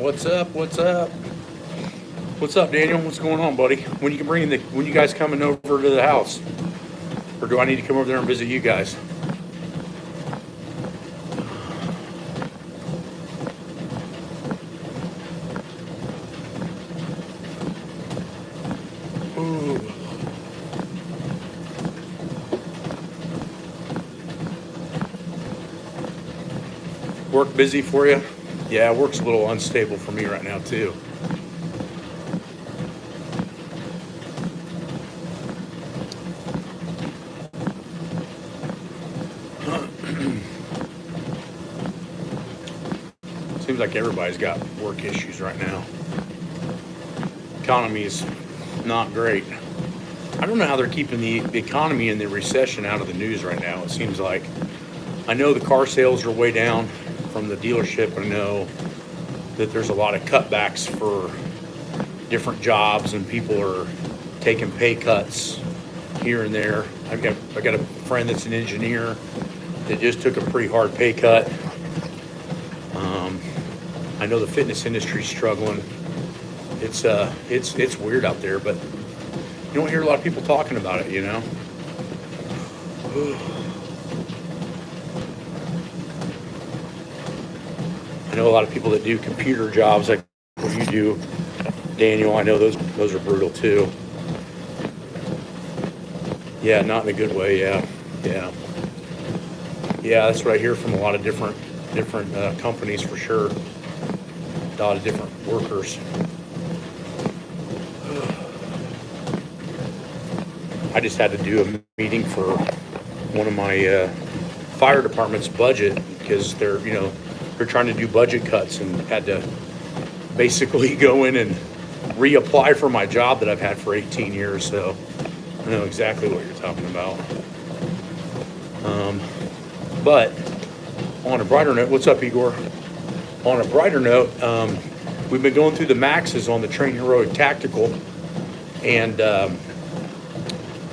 What's up? What's up? What's up, Daniel? What's going on, buddy? When you guys coming over to the house, or do I need to come over there and visit you guys? Ooh. Work busy for you? Yeah, work's a little unstable for me right now too. Seems like everybody's got work issues right now. Economy's not great. I don't know how they're keeping the economy and the recession out of the news right now. It seems like, I know the car sales are way down from the dealership. I know that there's a lot of cutbacks for different jobs and people are taking pay cuts here and there. I got a friend that's an engineer that just took a pretty hard pay cut. I know the fitness industry's struggling. It's weird out there, but you don't hear a lot of people talking about it, you know? I know a lot of people that do computer jobs like what you do, Daniel. I know those are brutal too. Yeah, not in a good way. Yeah. That's what I hear from a lot of different companies for sure. A lot of different workers. I just had to do a meeting for one of my fire department's budget because they're trying to do budget cuts and had to basically go in and reapply for my job that I've had for 18 years. So I know exactly what you're talking about. But on a brighter note, what's up, Igor? On a brighter note, we've been going through the maxes on the Train Heroic Tactical, and a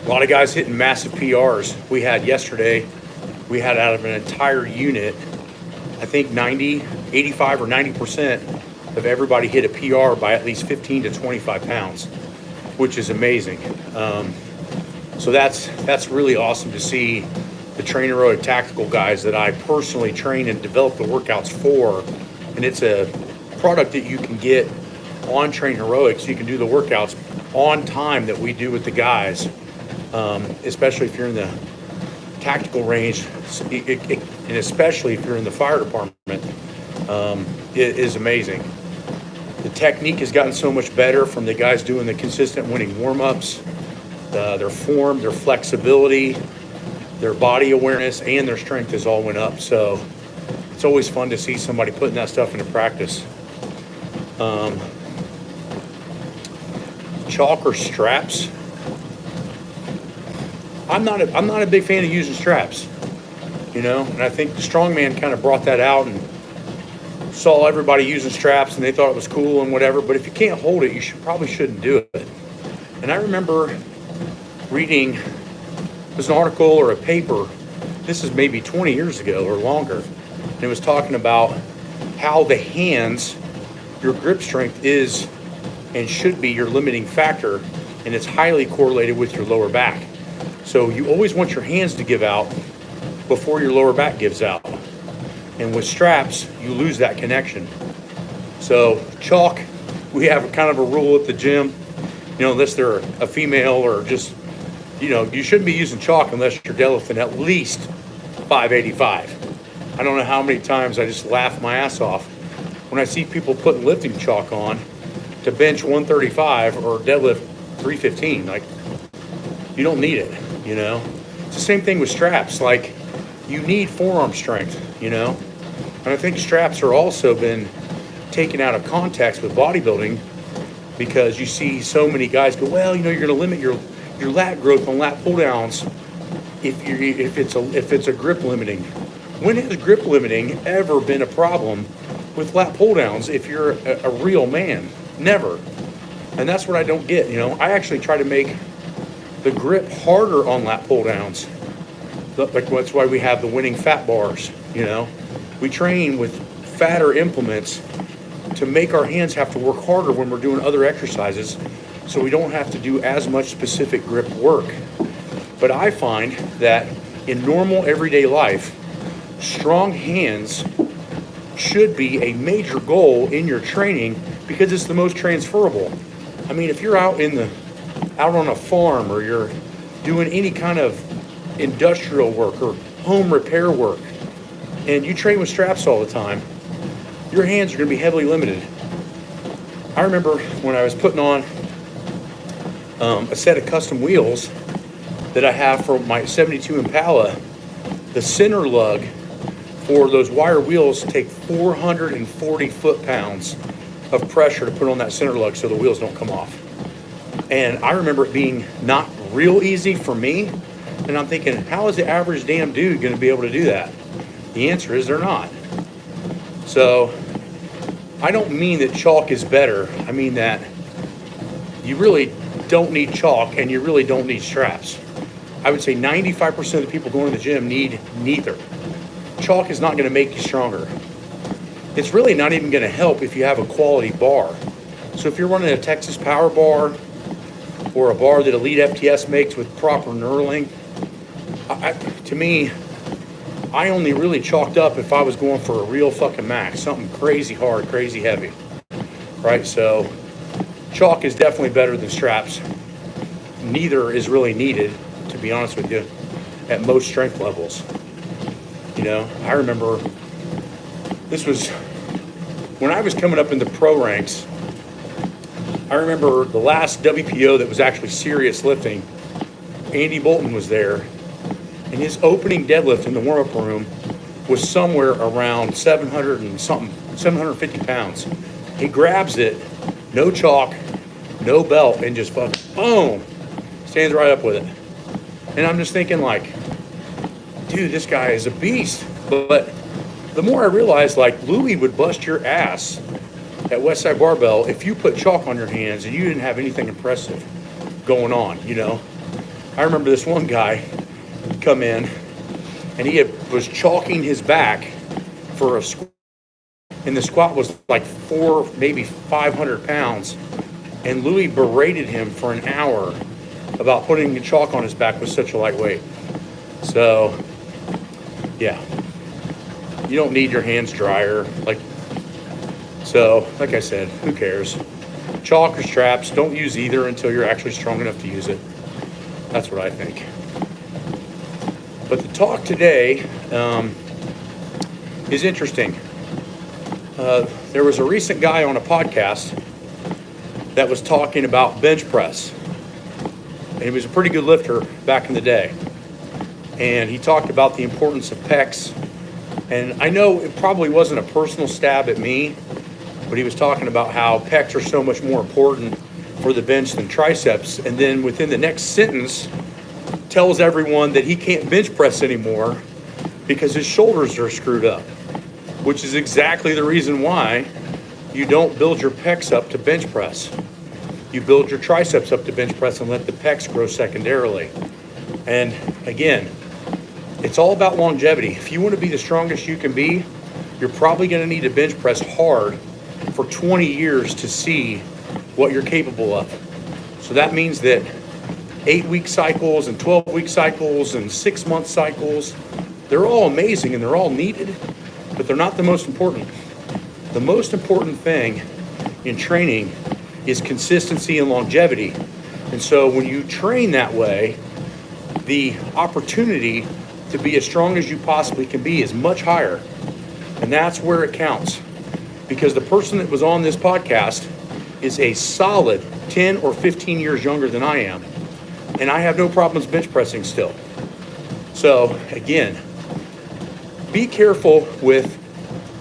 lot of guys hitting massive PRs. We had yesterday, out of an entire unit, I think 85 or 90% of everybody hit a PR by at least 15 to 25 pounds, which is amazing. So that's really awesome to see the Train Heroic Tactical guys that I personally train and develop the workouts for. And it's a product that you can get on Train Heroic, so you can do the workouts on time that we do with the guys, especially if you're in the tactical range, and especially if you're in the fire department. It is amazing. The technique has gotten so much better from the guys doing the consistent Wenning warm-ups. Their form, their flexibility, their body awareness, and their strength has all went up. So it's always fun to see somebody putting that stuff into practice. Chalk or straps? I'm not a big fan of using straps, and I think the strongman kind of brought that out and saw everybody using straps and they thought it was cool and whatever. But if you can't hold it, you probably shouldn't do it. And I remember reading, it was an article or a paper, this is maybe 20 years ago or longer, and it was talking about how the hands, your grip strength is and should be your limiting factor, and it's highly correlated with your lower back. So you always want your hands to give out before your lower back gives out. And with straps, you lose that connection. So chalk, we have kind of a rule at the gym, unless they're a female or just, you shouldn't be using chalk unless you're deadlifting at least 585. I don't know how many times I just laugh my ass off when I see people putting lifting chalk on to bench 135 or deadlift 315. Like, you don't need it, It's the same thing with straps. Like, you need forearm strength, And I think straps are also been taken out of context with bodybuilding, because you see so many guys go, well, you're going to limit your lat growth on lat pull downs if it's a grip limiting. When has grip limiting ever been a problem with lat pull downs if you're a real man? Never. And that's what I don't get. I actually try to make the grip harder on lat pull downs. Like, that's why we have the Wenning fat bars. We train with fatter implements to make our hands have to work harder when we're doing other exercises, so we don't have to do as much specific grip work. But I find that in normal everyday life, strong hands should be a major goal in your training because it's the most transferable. I mean, if you're out on a farm, or you're doing any kind of industrial work or home repair work, and you train with straps all the time, your hands are going to be heavily limited. I remember when I was putting on a set of custom wheels that I have for my 72 Impala, the center lug for those wire wheels take 440 foot-pounds of pressure to put on that center lug so the wheels don't come off. And I remember it being not real easy for me, and I'm thinking, how is the average damn dude going to be able to do that? The answer is they're not. So I don't mean that chalk is better. I mean that you really don't need chalk and you really don't need straps. I would say 95% of the people going to the gym need neither. Chalk is not going to make you stronger. It's really not even going to help if you have a quality bar. So if you're running a Texas Power bar or a bar that Elite FTS makes with proper knurling, to me, I only really chalked up if I was going for a real fucking max, something crazy hard, crazy heavy, right? So chalk is definitely better than straps. Neither is really needed, to be honest with you, at most strength levels. You know, I remember this was when I was coming up in the pro ranks. I remember the last WPO that was actually serious lifting. Andy Bolton was there, and his opening deadlift in the warm-up room was somewhere around 700 and something, 750 pounds. He grabs it, no chalk, no belt, and just fucking boom, stands right up with it. And I'm just thinking, like, dude, this guy is a beast. But the more I realized, like, Louie would bust your ass at Westside Barbell if you put chalk on your hands and you didn't have anything impressive going on, you know. I remember this one guy come in, and he was chalking his back for a squat, and the squat was like 400, maybe 500 pounds, and Louie berated him for an hour about putting the chalk on his back with such a lightweight. So, yeah, you don't need your hands drier. Like I said, who cares? Chalk or straps, don't use either until you're actually strong enough to use it. That's what I think. But the talk today is interesting. There was a recent guy on a podcast that was talking about bench press. And he was a pretty good lifter back in the day. And he talked about the importance of pecs. And I know it probably wasn't a personal stab at me, but he was talking about how pecs are so much more important for the bench than triceps. And then within the next sentence, tells everyone that he can't bench press anymore because his shoulders are screwed up, which is exactly the reason why you don't build your pecs up to bench press. You build your triceps up to bench press and let the pecs grow secondarily. And again, it's all about longevity. If you want to be the strongest you can be, you're probably going to need to bench press hard for 20 years to see what you're capable of. So that means that 8-week cycles and 12-week cycles and 6-month cycles, they're all amazing and they're all needed, but they're not the most important. The most important thing in training is consistency and longevity. And so when you train that way, the opportunity to be as strong as you possibly can be is much higher. And that's where it counts. Because the person that was on this podcast is a solid 10 or 15 years younger than I am. And I have no problems bench pressing still. So again, be careful with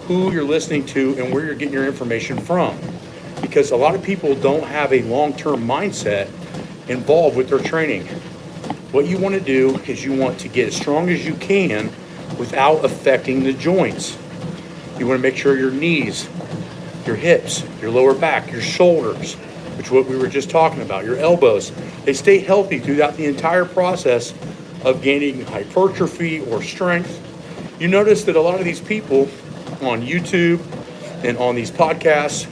who you're listening to and where you're getting your information from. Because a lot of people don't have a long-term mindset involved with their training. What you want to do is you want to get as strong as you can without affecting the joints. You want to make sure your knees, your hips, your lower back, your shoulders, which is what we were just talking about, your elbows, they stay healthy throughout the entire process of gaining hypertrophy or strength. You notice that a lot of these people on YouTube and on these podcasts,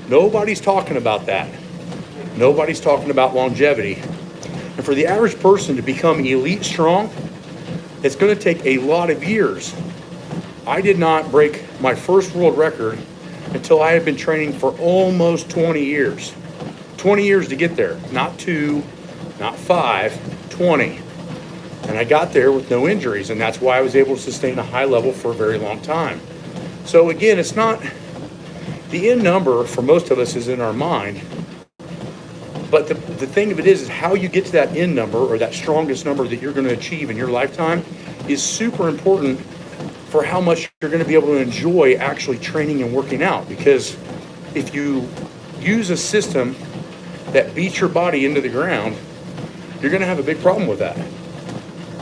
nobody's talking about that. Nobody's talking about longevity. And for the average person to become elite strong, it's going to take a lot of years. I did not break my first world record until I had been training for almost 20 years. 20 years to get there. Not 2, not 5, 20. And I got there with no injuries, and that's why I was able to sustain a high level for a very long time. So again, it's not, the end number for most of us is in our mind, but the thing of it is how you get to that end number, or that strongest number that you're going to achieve in your lifetime, is super important for how much you're going to be able to enjoy actually training and working out. Because if you use a system that beats your body into the ground, you're going to have a big problem with that.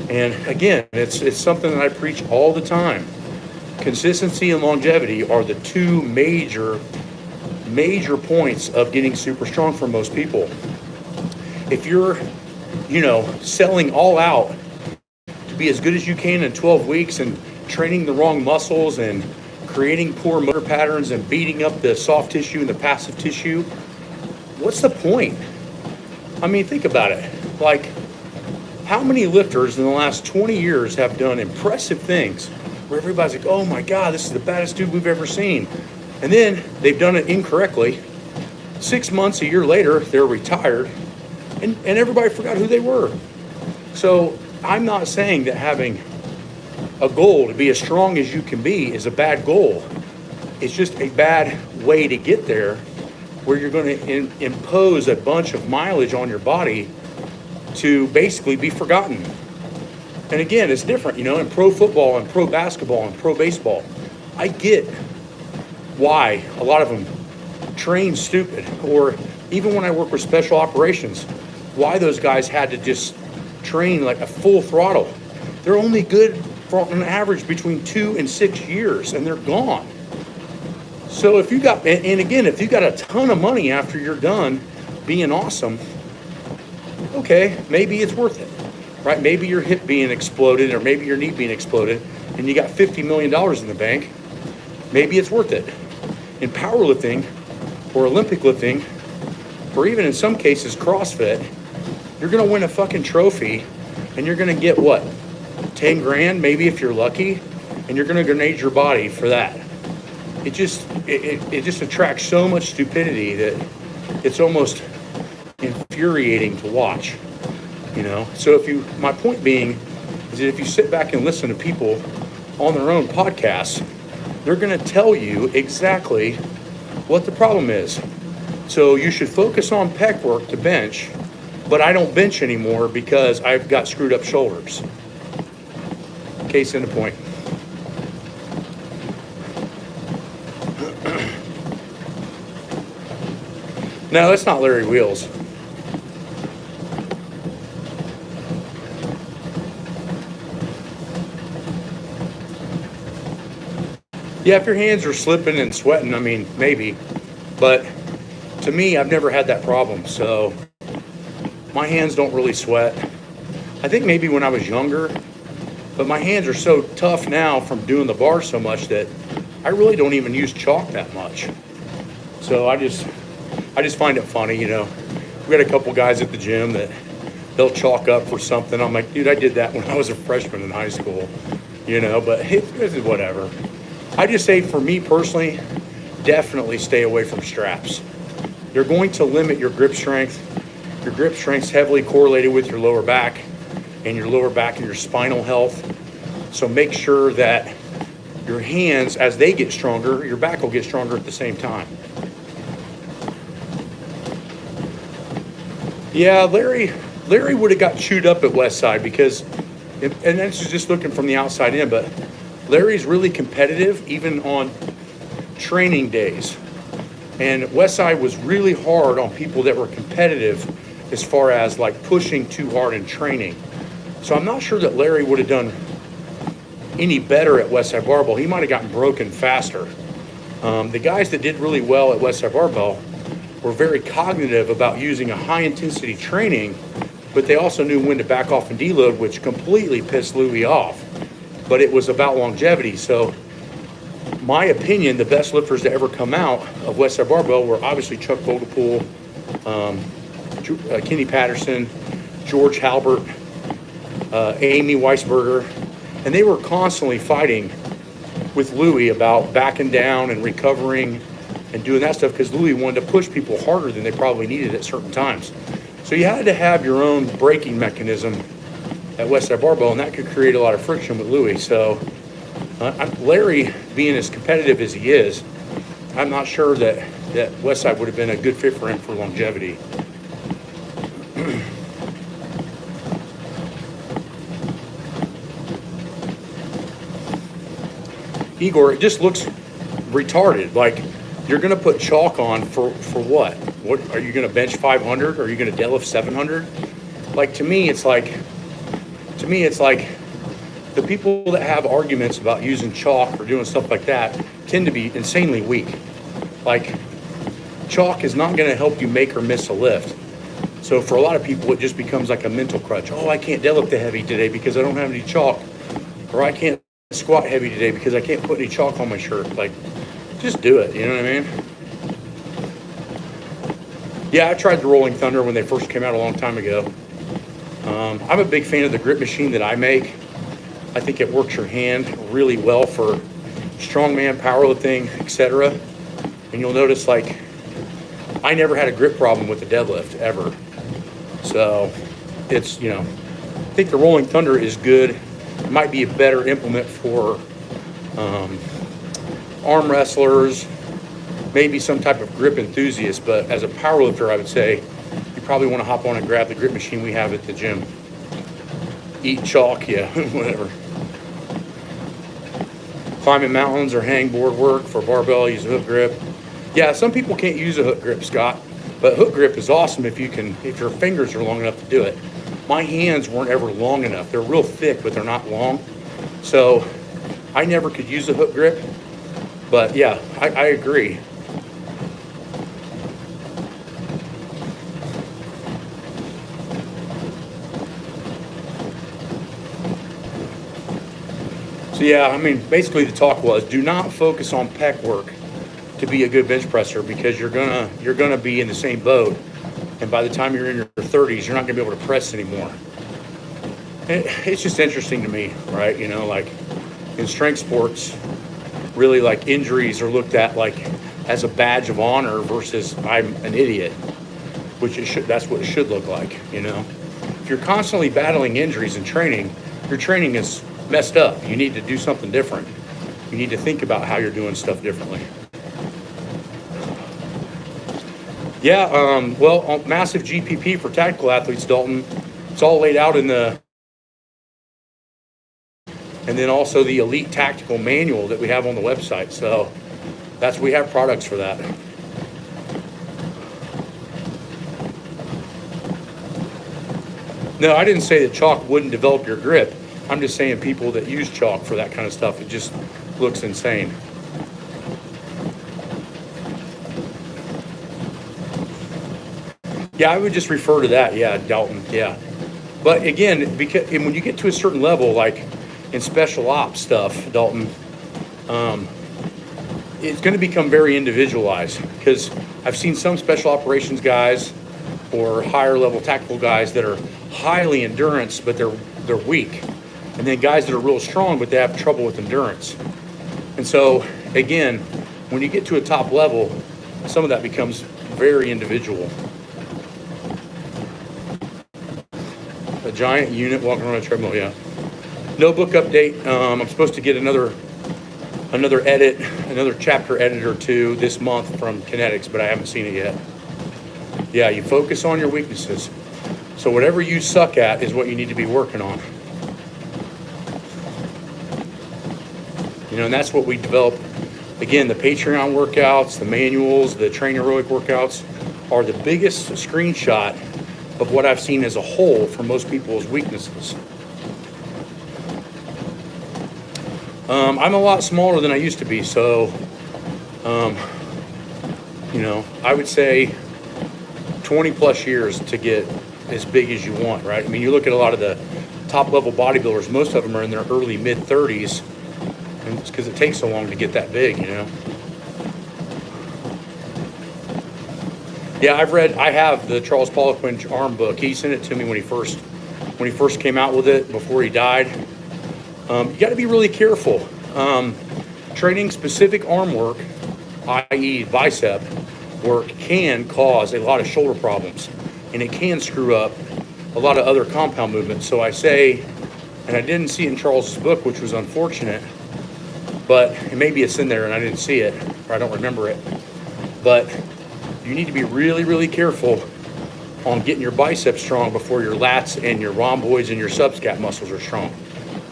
And again, it's something that I preach all the time. Consistency and longevity are the two major points of getting super strong for most people. If you're, selling all out to be as good as you can in 12 weeks and training the wrong muscles and creating poor motor patterns and beating up the soft tissue and the passive tissue, what's the point? I mean, think about it. Like, how many lifters in the last 20 years have done impressive things where everybody's like, oh my God, this is the baddest dude we've ever seen. And then they've done it incorrectly. 6 months, a year later, they're retired, and everybody forgot who they were. So I'm not saying that having a goal to be as strong as you can be is a bad goal. It's just a bad way to get there, where you're going to impose a bunch of mileage on your body to basically be forgotten. And again, it's different, in pro football and pro basketball and pro baseball. I get why a lot of them train stupid, or even when I work with special operations, why those guys had to just train like a full throttle. They're only good for an average between 2 and 6 years, and they're gone. So if you got, and again, if you got a ton of money after you're done being awesome, okay, maybe it's worth it, right? Maybe your hip being exploded, or maybe your knee being exploded, and you got $50 million in the bank. Maybe it's worth it. In powerlifting or Olympic lifting, or even in some cases CrossFit, you're going to win a fucking trophy, and you're going to get what? 10 grand, maybe if you're lucky, and you're going to grenade your body for that. It just attracts so much stupidity that it's almost infuriating to watch, So my point being is that if you sit back and listen to people on their own podcasts, they're going to tell you exactly what the problem is. So you should focus on pec work to bench, but I don't bench anymore because I've got screwed up shoulders. Case in point. No, that's not Larry Wheels. Yeah, if your hands are slipping and sweating, I mean, maybe. But to me, I've never had that problem. So my hands don't really sweat. I think maybe when I was younger, but my hands are so tough now from doing the bar so much that I really don't even use chalk that much. So I just find it funny, We got a couple guys at the gym that they'll chalk up for something. I'm like, dude, I did that when I was a freshman in high school, but this is whatever. I just say, for me personally, definitely stay away from straps. You're going to limit your grip strength. Your grip strength's heavily correlated with your lower back and your spinal health. So make sure that your hands, as they get stronger, your back will get stronger at the same time. Yeah, Larry would have got chewed up at Westside because, and this is just looking from the outside in, but Larry's really competitive even on training days. And Westside was really hard on people that were competitive as far as like pushing too hard in training. So I'm not sure that Larry would have done any better at Westside Barbell. He might have gotten broken faster. The guys that did really well at Westside Barbell were very cognitive about using a high intensity training, but they also knew when to back off and deload, which completely pissed Louie off. But it was about longevity. So my opinion, the best lifters to ever come out of Westside Barbell were obviously Chuck Vogelpool, Kenny Patterson, George Halbert, Amy Weisberger, and they were constantly fighting with Louie about backing down and recovering and doing that stuff, because Louie wanted to push people harder than they probably needed at certain times. So you had to have your own braking mechanism at Westside Barbell, and that could create a lot of friction with Louie. So Larry, being as competitive as he is, I'm not sure that Westside would have been a good fit for him for longevity. Igor, it just looks retarded. Like, you're going to put chalk on for what? What are you going to bench 500? Or are you going to deadlift 700? Like, to me, it's like the people that have arguments about using chalk or doing stuff like that tend to be insanely weak. Like, chalk is not going to help you make or miss a lift. So for a lot of people, it just becomes like a mental crutch. Oh, I can't deadlift the heavy today because I don't have any chalk. Or I can't squat heavy today because I can't put any chalk on my shirt. Like, just do it, you know what I mean? Yeah, I tried the Rolling Thunder when they first came out a long time ago. I'm a big fan of the grip machine that I make. I think it works your hand really well for strongman, powerlifting, etc. And you'll notice, like, I never had a grip problem with the deadlift ever. So it's, you know, I think the Rolling Thunder is good. It might be a better implement for arm wrestlers, maybe some type of grip enthusiast, but as a powerlifter, I would say you probably want to hop on and grab the grip machine we have at the gym. Eat chalk, yeah, whatever. Climbing mountains or hangboard work for barbell, use a hook grip. Yeah, some people can't use a hook grip, Scott, but hook grip is awesome if your fingers are long enough to do it. My hands weren't ever long enough. They're real thick, but they're not long. So I never could use a hook grip. But yeah, I agree. So yeah, I mean, basically the talk was, do not focus on pec work to be a good bench presser, because you're gonna be in the same boat, and by the time you're in your 30s, you're not gonna be able to press anymore. It's just interesting to me, right? You know, like in strength sports, really, like, injuries are looked at like as a badge of honor versus I'm an idiot, which that's what it should look like, you know. If you're constantly battling injuries in training, your training is messed up. You need to do something different. You need to think about how you're doing stuff differently. Yeah, well, massive GPP for tactical athletes, Dalton. It's all laid out in the, and then also the elite tactical manual that we have on the website. So we have products for that. No, I didn't say that chalk wouldn't develop your grip. I'm just saying people that use chalk for that kind of stuff, it just looks insane. Yeah, I would just refer to that. Yeah, Dalton. Yeah. But again, because when you get to a certain level, like in special ops stuff, Dalton, it's going to become very individualized, because I've seen some special operations guys or higher level tactical guys that are highly endurance, but they're weak. And then guys that are real strong, but they have trouble with endurance. And so, again, when you get to a top level, some of that becomes very individual. A giant unit walking around a treadmill, yeah. No book update. I'm supposed to get another chapter edit or two this month from Kinetics, but I haven't seen it yet. Yeah, you focus on your weaknesses. So whatever you suck at is what you need to be working on. You know, and that's what we develop. Again, the Patreon workouts, the manuals, the Train Heroic workouts are the biggest screenshot of what I've seen as a whole for most people's weaknesses. I'm a lot smaller than I used to be, so, you know, I would say 20 plus years to get as big as you want, right? I mean, you look at a lot of the top level bodybuilders, most of them are in their early mid 30s, And it's because it takes so long to get that big, you know. Yeah, I have the Charles Poliquin arm book. He sent it to me when he first came out with it before he died. You got to be really careful. Training specific arm work, i.e. bicep work, can cause a lot of shoulder problems, and it can screw up a lot of other compound movements. So I say, and I didn't see it in Charles's book, which was unfortunate, but maybe it's in there and I didn't see it, or I don't remember it. But you need to be really, really careful on getting your biceps strong before your lats and your rhomboids and your subscap muscles are strong.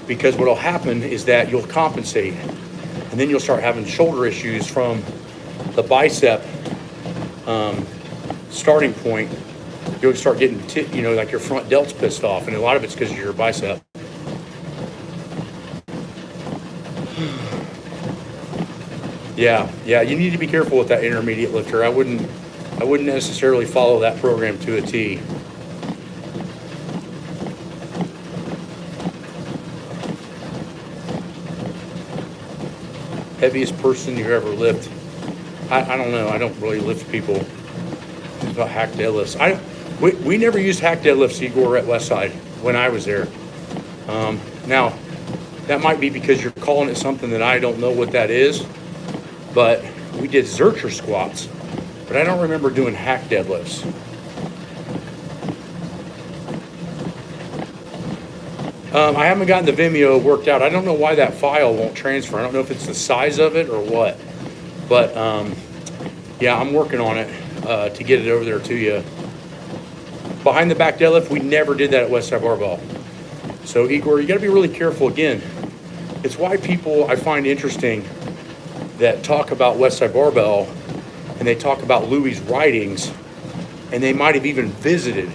Because what will happen is that you'll compensate, and then you'll start having shoulder issues from the bicep starting point. You'll start getting, like your front delt's pissed off, and a lot of it's because of your bicep. Yeah, you need to be careful with that intermediate lifter. I wouldn't necessarily follow that program to a T. Heaviest person you ever lift? I don't know. I don't really lift people. It's about hack deadlifts. We never used hack deadlifts, Igor, at Westside when I was there. Now, that might be because you're calling it something that I don't know what that is, but we did Zercher squats, but I don't remember doing hack deadlifts. I haven't gotten the Vimeo worked out. I don't know why that file won't transfer. I don't know if it's the size of it or what, but yeah, I'm working on it to get it over there to you. Behind the back deadlift, we never did that at Westside Barbell. So Igor, you got to be really careful. Again, it's why people I find interesting that talk about Westside Barbell and they talk about Louie's writings, and they might have even visited,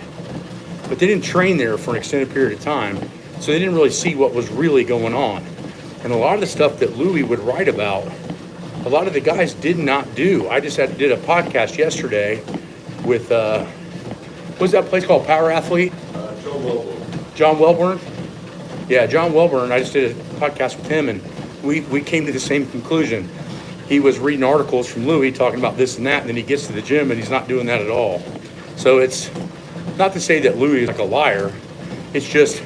but they didn't train there for an extended period of time, so they didn't really see what was really going on. And a lot of the stuff that Louie would write about, a lot of the guys did not do. I just did a podcast yesterday with, what's that place called, Power Athlete? John Welborn. Yeah, John Welborn. I just did a podcast with him, and we came to the same conclusion. He was reading articles from Louie talking about this and that, and then he gets to the gym and he's not doing that at all. So it's not to say that Louie is like a liar. It's just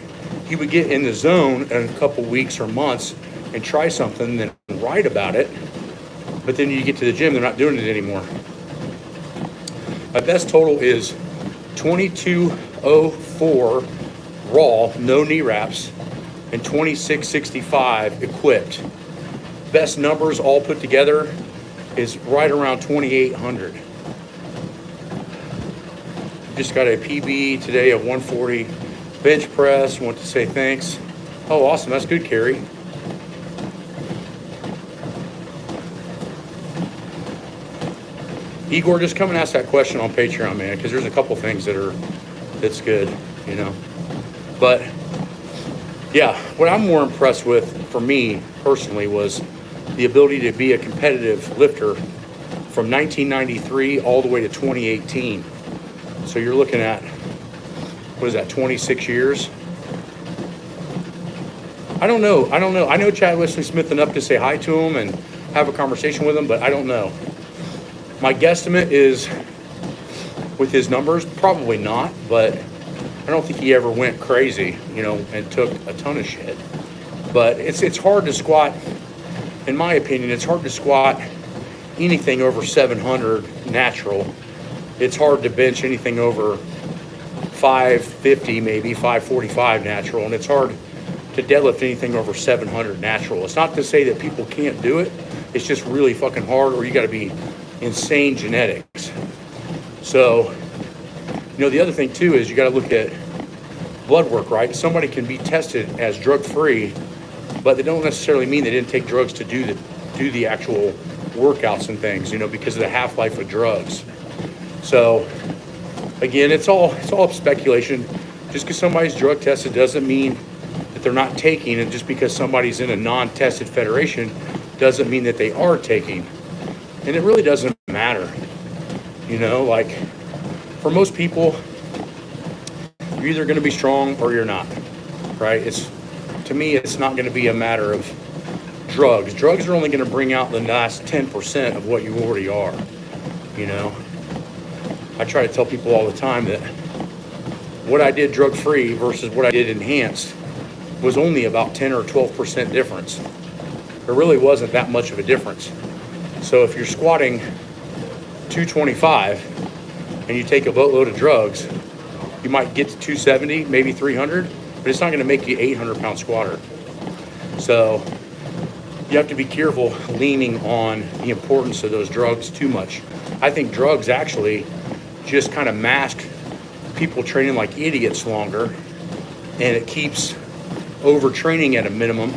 he would get in the zone in a couple weeks or months and try something and then write about it. But then you get to the gym, they're not doing it anymore. My best total is 2204 raw, no knee wraps, and 2665 equipped. Best numbers all put together is right around 2,800. Just got a PB today of 140 bench press. Want to say thanks. Oh, awesome. That's good, Carrie. Igor, just come and ask that question on Patreon, man, because there's a couple things that's good, you know. But yeah, what I'm more impressed with for me personally was the ability to be a competitive lifter from 1993 all the way to 2018. So you're looking at, what is that, 26 years? I don't know. I know Chad Wesley Smith enough to say hi to him and have a conversation with him, but I don't know. My guesstimate is, with his numbers, probably not, but I don't think he ever went crazy, you know, and took a ton of shit. But it's hard to squat, in my opinion, it's hard to squat anything over 700 natural. It's hard to bench anything over 550, maybe 545 natural, and it's hard to deadlift anything over 700 natural. It's not to say that people can't do it. It's just really fucking hard, or you got to be insane genetics. So, you know, the other thing too is you got to look at blood work, right? Somebody can be tested as drug-free, but they don't necessarily mean they didn't take drugs to do the actual workouts and things, you know, because of the half-life of drugs. So, again, it's all speculation. Just because somebody's drug tested doesn't mean that they're not taking, and just because somebody's in a non-tested federation doesn't mean that they are taking. And it really doesn't matter, you know, like for most people, you're either going to be strong or you're not, right? To me, it's not going to be a matter of drugs. Drugs are only going to bring out the last 10% of what you already are. You know, I try to tell people all the time that what I did drug-free versus what I did enhanced was only about 10 or 12% difference. There really wasn't that much of a difference. So if you're squatting 225 and you take a boatload of drugs, you might get to 270, maybe 300, but it's not going to make you 800-pound squatter. So you have to be careful leaning on the importance of those drugs too much. I think drugs actually just kind of mask people training like idiots longer, and it keeps overtraining at a minimum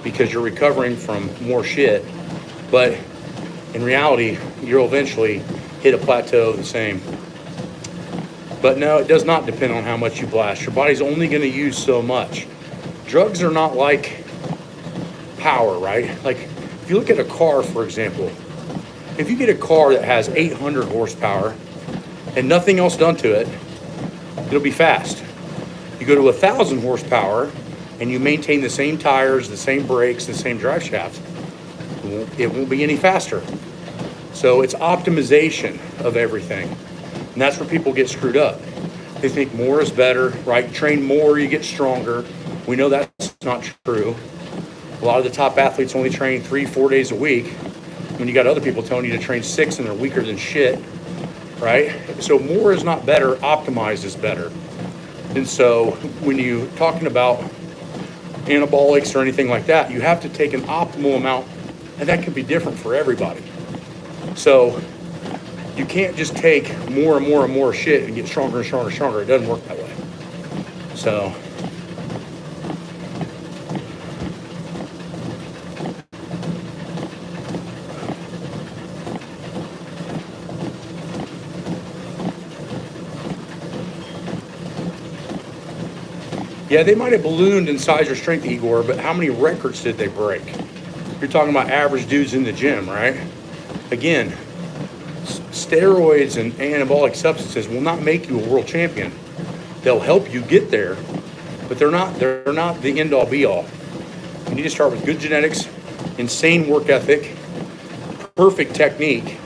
because you're recovering from more shit. But in reality, you'll eventually hit a plateau the same. But no, it does not depend on how much you blast. Your body's only going to use so much. Drugs are not like power, right? Like if you look at a car, for example, if you get a car that has 800 horsepower and nothing else done to it, it'll be fast. You go to 1,000 horsepower and you maintain the same tires, the same brakes, the same drive shaft, it won't be any faster. So it's optimization of everything. And that's where people get screwed up. They think more is better, right? Train more, you get stronger. We know that's not true. A lot of the top athletes only train 3-4 days a week, when you got other people telling you to train 6 and they're weaker than shit, right? So more is not better, optimized is better. And so when you're talking about anabolics or anything like that, you have to take an optimal amount, and that can be different for everybody. So you can't just take more and more and more shit and get stronger and stronger and stronger. It doesn't work that way. So yeah, they might have ballooned in size or strength, Igor, but how many records did they break? You're talking about average dudes in the gym, right? Again, steroids and anabolic substances will not make you a world champion. They'll help you get there, but they're not the end all be all. You need to start with good genetics, insane work ethic, perfect technique.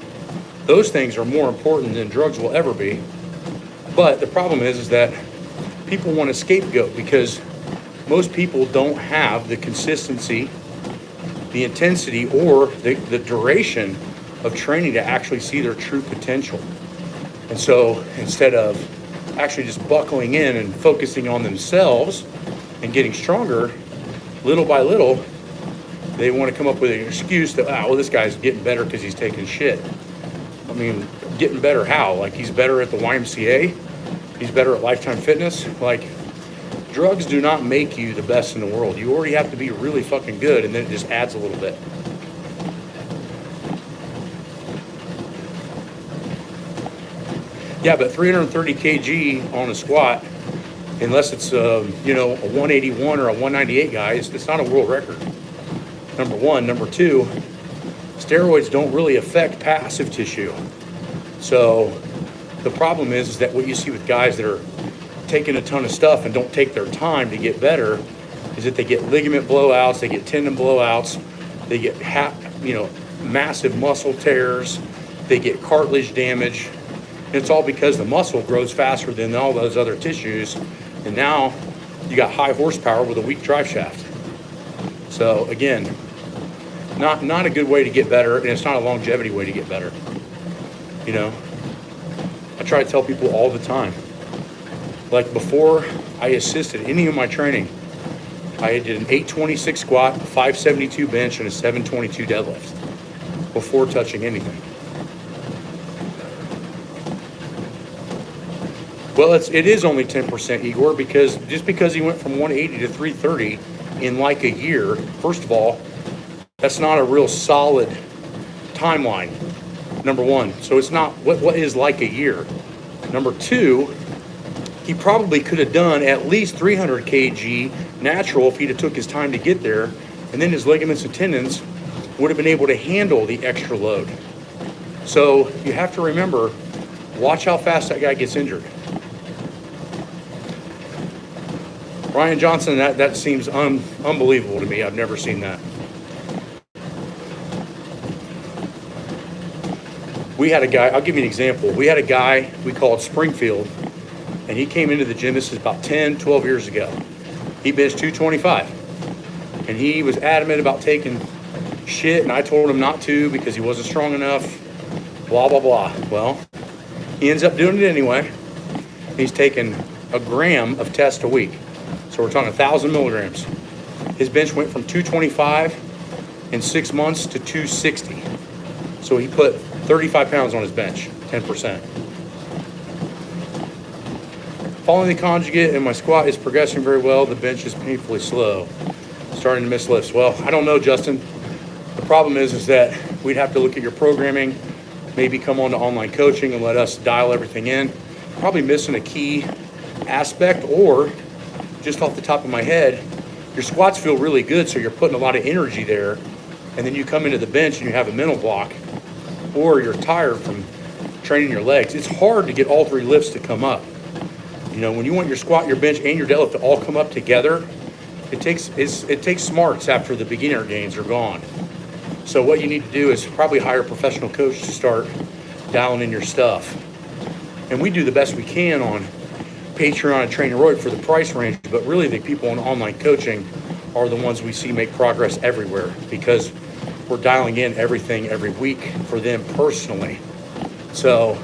Those things are more important than drugs will ever be. But the problem is that people want a scapegoat because most people don't have the consistency, the intensity, or the duration of training to actually see their true potential. And so instead of actually just buckling in and focusing on themselves and getting stronger, little by little, they want to come up with an excuse that, well, this guy's getting better because he's taking shit. I mean, getting better how? Like he's better at the YMCA? He's better at Lifetime Fitness? Like, drugs do not make you the best in the world. You already have to be really fucking good, and then it just adds a little bit. Yeah, but 330 kg on a squat, unless it's a 181 or a 198 guy, it's not a world record. Number one. Number two, steroids don't really affect passive tissue. So the problem is that what you see with guys that are taking a ton of stuff and don't take their time to get better is that they get ligament blowouts, they get tendon blowouts, they get massive muscle tears, they get cartilage damage. And it's all because the muscle grows faster than all those other tissues, and now you got high horsepower with a weak drive shaft. So again, not a good way to get better, and it's not a longevity way to get better. You know, I try to tell people all the time, like before I assisted any of my training, I did an 826 squat, a 572 bench, and a 722 deadlift before touching anything. Well, it is only 10%, Igor, because just because he went from 180 to 330 in like a year, first of all, that's not a real solid timeline, number one. So it's not, what is like a year? Number two, he probably could have done at least 300 kg natural if he'd have took his time to get there, and then his ligaments and tendons would have been able to handle the extra load. So you have to remember, watch how fast that guy gets injured. Ryan Johnson, that seems unbelievable to me. I've never seen that. We had a guy, I'll give you an example. We had a guy, we called Springfield, and he came into the gym, this is about 10, 12 years ago. He benched 225. And he was adamant about taking shit, and I told him not to because he wasn't strong enough, blah, blah, blah. Well, he ends up doing it anyway. He's taking a gram of test a week. So we're talking 1,000 milligrams. His bench went from 225 in 6 months to 260. So he put 35 pounds on his bench, 10%. Following the conjugate and my squat is progressing very well. The bench is painfully slow. Starting to miss lifts. Well, I don't know, Justin. The problem is that we'd have to look at your programming, maybe come on to online coaching and let us dial everything in. Probably missing a key aspect, or just off the top of my head, your squats feel really good, so you're putting a lot of energy there, and then you come into the bench and you have a mental block, or you're tired from training your legs. It's hard to get all three lifts to come up. You know, when you want your squat, your bench, and your deadlift to all come up together, it takes smarts after the beginner gains are gone. So what you need to do is probably hire a professional coach to start dialing in your stuff. And we do the best we can on Patreon and Traineroid for the price range, but really the people in online coaching are the ones we see make progress everywhere, because we're dialing in everything every week for them personally. So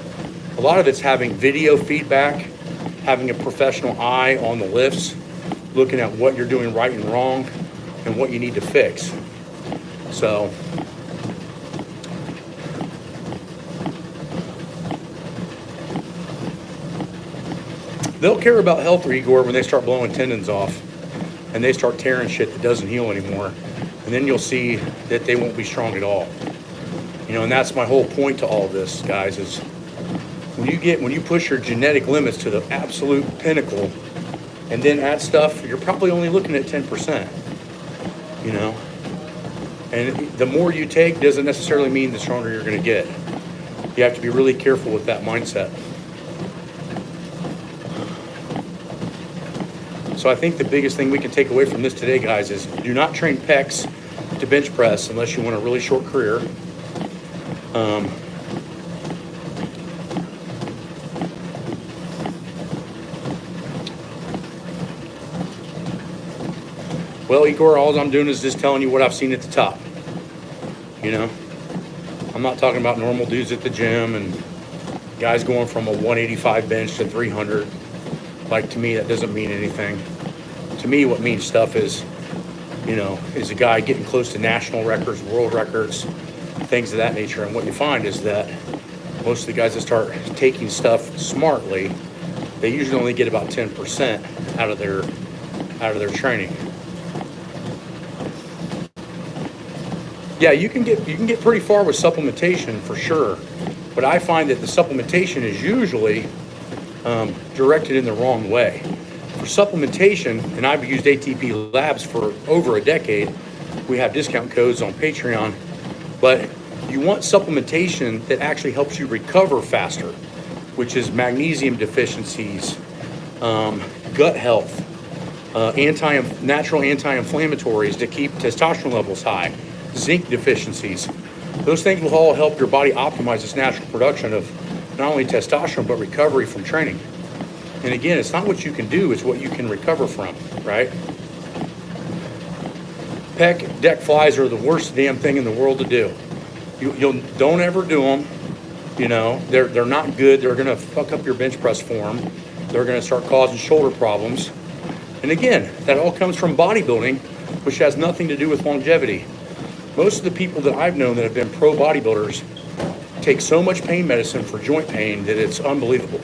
a lot of it's having video feedback, having a professional eye on the lifts, looking at what you're doing right and wrong and what you need to fix. So they'll care about health, Igor, when they start blowing tendons off and they start tearing shit that doesn't heal anymore. And then you'll see that they won't be strong at all. You know, and that's my whole point to all of this, guys, is when you push your genetic limits to the absolute pinnacle and then add stuff, you're probably only looking at 10%, you know? And the more you take doesn't necessarily mean the stronger you're gonna get. You have to be really careful with that mindset. So I think the biggest thing we can take away from this today, guys, is do not train pecs to bench press unless you want a really short career. Well, Igor, all I'm doing is just telling you what I've seen at the top. You know, I'm not talking about normal dudes at the gym and guys going from a 185 bench to 300. Like, to me, that doesn't mean anything. To me, what means stuff is, you know, is a guy getting close to national records, world records, things of that nature. And what you find is that most of the guys that start taking stuff smartly, they usually only get about 10% out of their training. Yeah, you can get pretty far with supplementation for sure, but I find that the supplementation is usually directed in the wrong way. For supplementation, and I've used ATP Labs for over a decade, we have discount codes on Patreon, but you want supplementation that actually helps you recover faster, which is magnesium deficiencies, gut health, natural anti-inflammatories to keep testosterone levels high, zinc deficiencies. Those things will all help your body optimize its natural production of not only testosterone, but recovery from training. And again, it's not what you can do, it's what you can recover from, right? Pec deck flies are the worst damn thing in the world to do. Don't ever do them. You know, they're not good. They're gonna fuck up your bench press form. They're gonna start causing shoulder problems. And again, that all comes from bodybuilding, which has nothing to do with longevity. Most of the people that I've known that have been pro bodybuilders take so much pain medicine for joint pain that it's unbelievable.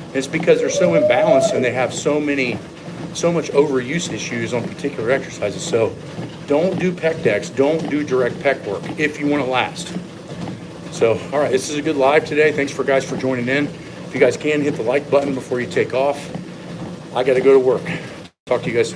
And it's because they're so imbalanced and they have so much overuse issues on particular exercises. So don't do pec decks, don't do direct pec work if you want to last. So, all right, this is a good live today. Thanks for guys for joining in. If you guys can, hit the like button before you take off. I got to go to work. Talk to you guys soon.